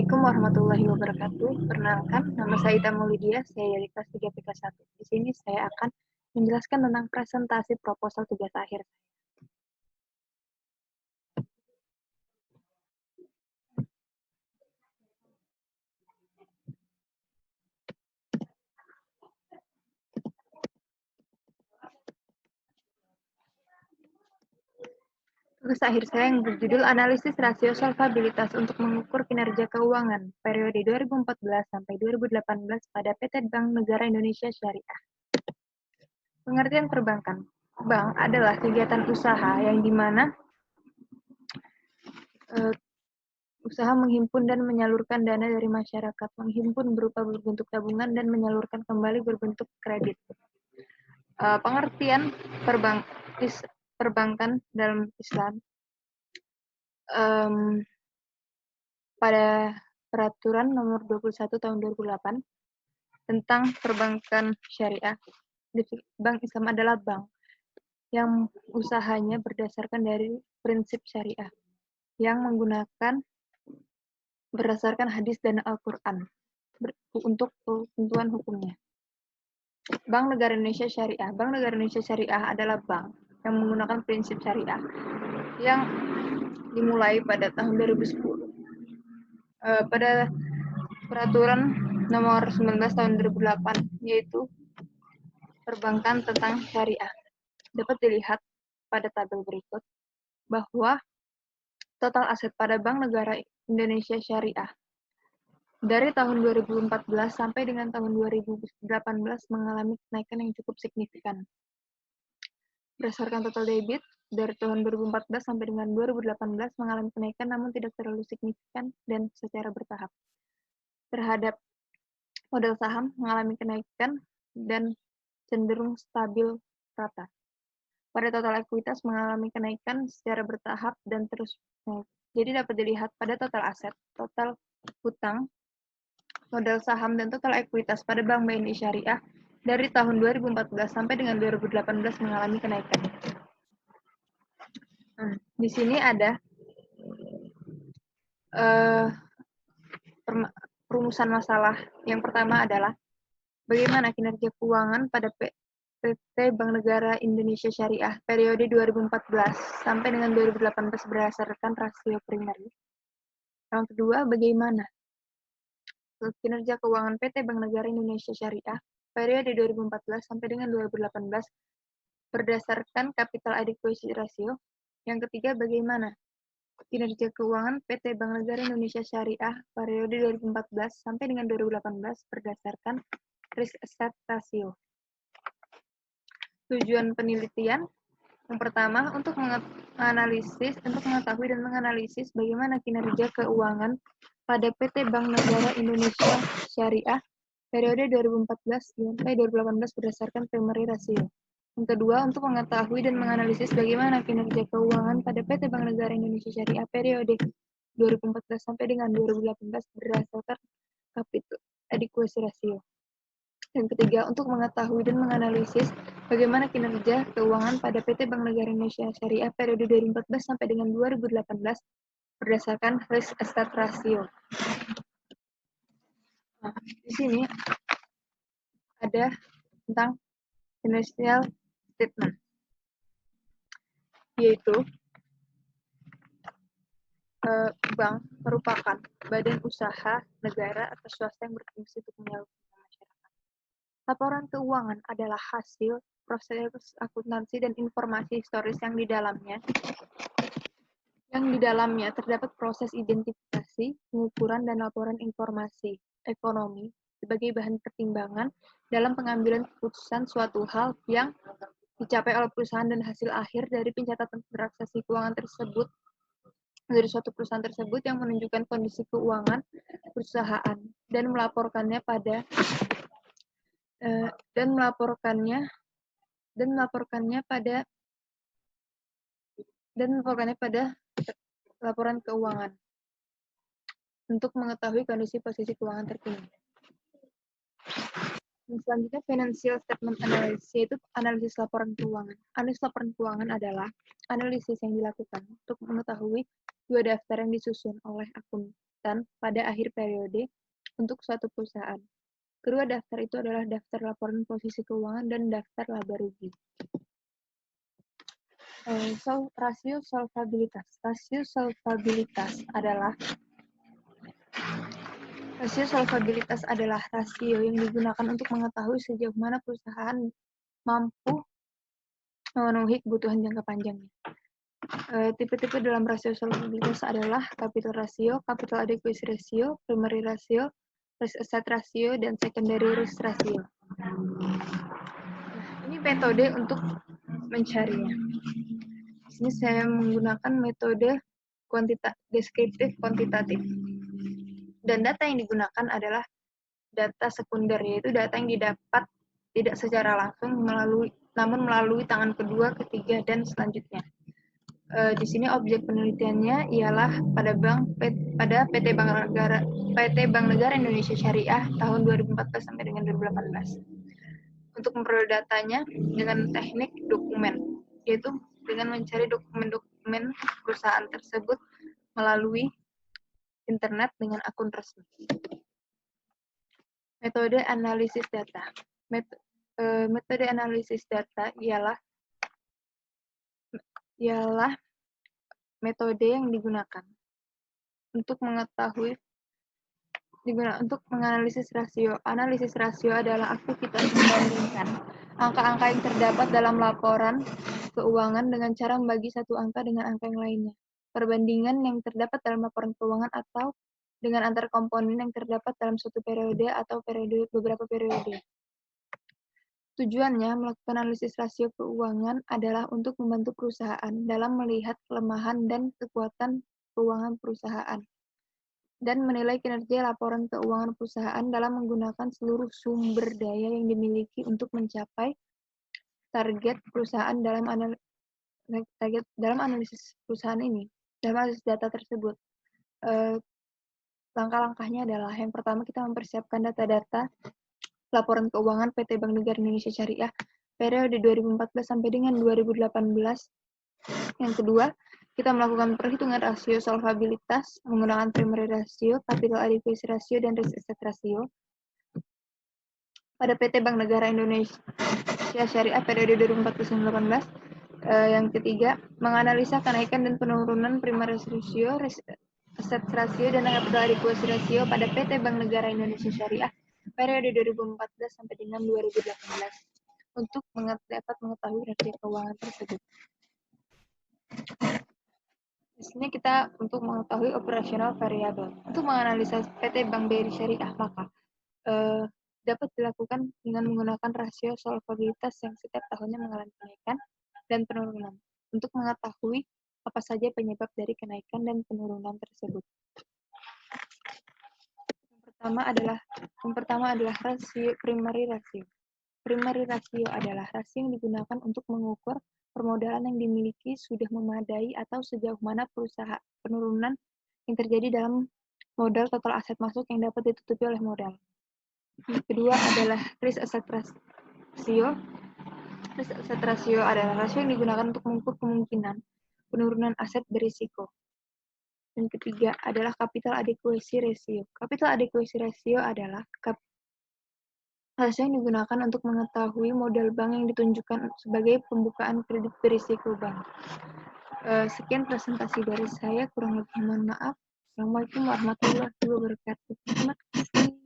Assalamualaikum warahmatullahi wabarakatuh. Perkenalkan, nama saya Ita Maulidia, saya dari kelas 3 PK1. Di sini saya akan menjelaskan tentang presentasi proposal tugas akhir. Tugas akhir saya yang berjudul Analisis Rasio Solvabilitas untuk mengukur kinerja keuangan periode 2014 sampai 2018 pada PT Bank Negara Indonesia Syariah. Pengertian perbankan. Bank adalah kegiatan usaha yang dimana usaha menghimpun dan menyalurkan dana dari masyarakat, menghimpun berupa berbentuk tabungan dan menyalurkan kembali berbentuk kredit. Pengertian perbankan dalam Islam pada Peraturan Nomor 21 Tahun 2008 tentang perbankan syariah, bank Islam adalah bank yang usahanya berdasarkan dari prinsip syariah yang menggunakan berdasarkan hadis dan Al-Quran untuk ketentuan hukumnya. Bank Negara Indonesia Syariah. Bank Negara Indonesia Syariah adalah bank yang menggunakan prinsip syariah yang dimulai pada tahun 2010. Pada Peraturan Nomor 19 Tahun 2008, yaitu perbankan tentang syariah. Dapat dilihat pada tabel berikut bahwa total aset pada Bank Negara Indonesia Syariah dari tahun 2014 sampai dengan tahun 2018 mengalami kenaikan yang cukup signifikan. Berdasarkan total debit, dari tahun 2014 sampai dengan 2018 mengalami kenaikan namun tidak terlalu signifikan dan secara bertahap. Terhadap modal saham mengalami kenaikan dan cenderung stabil rata. Pada total ekuitas mengalami kenaikan secara bertahap dan terus naik. Jadi dapat dilihat pada total aset, total hutang, modal saham, dan total ekuitas pada Bank BNI Syariah dari tahun 2014 sampai dengan 2018 mengalami kenaikan. Di sini ada perumusan masalah. Yang pertama adalah bagaimana kinerja keuangan pada PT Bank Negara Indonesia Syariah periode 2014 sampai dengan 2018 berdasarkan rasio primer. Yang kedua, bagaimana kinerja keuangan PT Bank Negara Indonesia Syariah periode 2014 sampai dengan 2018 berdasarkan capital adequacy ratio. Yang ketiga, bagaimana kinerja keuangan PT Bank Negara Indonesia Syariah periode 2014 sampai dengan 2018 berdasarkan risk asset ratio. Tujuan penelitian yang pertama untuk mengetahui dan menganalisis bagaimana kinerja keuangan pada PT Bank Negara Indonesia Syariah periode 2014 sampai 2018 berdasarkan primary ratio. Yang kedua, untuk mengetahui dan menganalisis bagaimana kinerja keuangan pada PT Bank Negara Indonesia Syariah periode 2014 sampai dengan 2018 berdasarkan capital adequacy ratio. Yang ketiga, untuk mengetahui dan menganalisis bagaimana kinerja keuangan pada PT Bank Negara Indonesia Syariah periode 2014 sampai dengan 2018 berdasarkan risk asset ratio. Nah, di sini ada tentang financial statement, yaitu bank merupakan badan usaha negara atau swasta yang berfungsi untuk menyalurkan masyarakat. Laporan keuangan adalah hasil proses akuntansi dan informasi historis yang di dalamnya terdapat proses identifikasi, pengukuran, dan laporan informasi ekonomi sebagai bahan pertimbangan dalam pengambilan keputusan suatu hal yang dicapai oleh perusahaan dan hasil akhir dari pencatatan transaksi keuangan tersebut dari suatu perusahaan tersebut yang menunjukkan kondisi keuangan perusahaan dan melaporkannya pada laporan keuangan untuk mengetahui kondisi posisi keuangan terkini. Dan selanjutnya financial statement analysis, yaitu analisis laporan keuangan. Analisis laporan keuangan adalah analisis yang dilakukan untuk mengetahui dua daftar yang disusun oleh penerbitan pada akhir periode untuk suatu perusahaan. Kedua daftar itu adalah daftar laporan posisi keuangan dan daftar laba rugi. Rasio solvabilitas. Rasio adalah rasio yang digunakan untuk mengetahui sejauh mana perusahaan mampu memenuhi kebutuhan jangka panjangnya. Tipe-tipe dalam rasio solvabilitas adalah capital ratio, capital adequacy ratio, primary ratio, risk asset ratio, dan secondary risk ratio. Nah, ini metode untuk mencarinya. Di sini saya menggunakan metode deskriptif kuantitatif. Dan data yang digunakan adalah data sekunder, yaitu data yang didapat tidak secara langsung namun melalui tangan kedua, ketiga, dan selanjutnya. Di sini objek penelitiannya ialah pada PT Bank Negara Indonesia Syariah tahun 2014 sampai dengan 2018. Untuk memperoleh datanya dengan teknik dokumen, yaitu dengan mencari dokumen-dokumen perusahaan tersebut melalui internet dengan akun resmi. Metode analisis data. Metode analisis data ialah metode yang digunakan untuk menganalisis rasio. Analisis rasio adalah aktivitas membandingkan angka-angka yang terdapat dalam laporan keuangan dengan cara membagi satu angka dengan angka yang lainnya. Perbandingan yang terdapat dalam laporan keuangan atau dengan antar komponen yang terdapat dalam suatu periode atau beberapa periode. Tujuannya melakukan analisis rasio keuangan adalah untuk membantu perusahaan dalam melihat kelemahan dan kekuatan keuangan perusahaan dan menilai kinerja laporan keuangan perusahaan dalam menggunakan seluruh sumber daya yang dimiliki untuk mencapai target perusahaan dalam analisis perusahaan ini, dalam analisis data tersebut. Langkah-langkahnya adalah yang pertama kita mempersiapkan data-data laporan keuangan PT Bank Negara Indonesia Syariah periode 2014 sampai dengan 2018. Yang kedua, kita melakukan perhitungan rasio solvabilitas menggunakan primary ratio, capital adequacy ratio, dan risk asset ratio pada PT Bank Negara Indonesia Syariah periode 2014-2018. Yang ketiga, menganalisa kenaikan dan penurunan primary ratio, risk asset ratio, dan capital adequacy ratio pada PT Bank Negara Indonesia Syariah periode 2014 sampai dengan 2018 untuk dapat mengetahui kinerja keuangan tersebut. Di sini kita untuk mengetahui operasional variabel. Untuk menganalisa PT Bank BRI Syariah, maka dapat dilakukan dengan menggunakan rasio solvabilitas yang setiap tahunnya mengalami kenaikan dan penurunan untuk mengetahui apa saja penyebab dari kenaikan dan penurunan tersebut. Yang pertama adalah rasio primary ratio. Primary ratio adalah rasio yang digunakan untuk mengukur permodalan yang dimiliki sudah memadai atau sejauh mana penurunan yang terjadi dalam modal total aset masuk yang dapat ditutupi oleh modal. Yang kedua adalah risk asset ratio. Risk asset ratio adalah rasio yang digunakan untuk mengukur kemungkinan penurunan aset berisiko. Dan ketiga adalah capital adequacy ratio. Capital adequacy ratio adalah rasio yang digunakan untuk mengetahui modal bank yang ditunjukkan sebagai pembukaan kredit berisiko bank. Sekian presentasi dari saya, kurang lebih mohon maaf. Assalamualaikum warahmatullahi wabarakatuh. Terima kasih.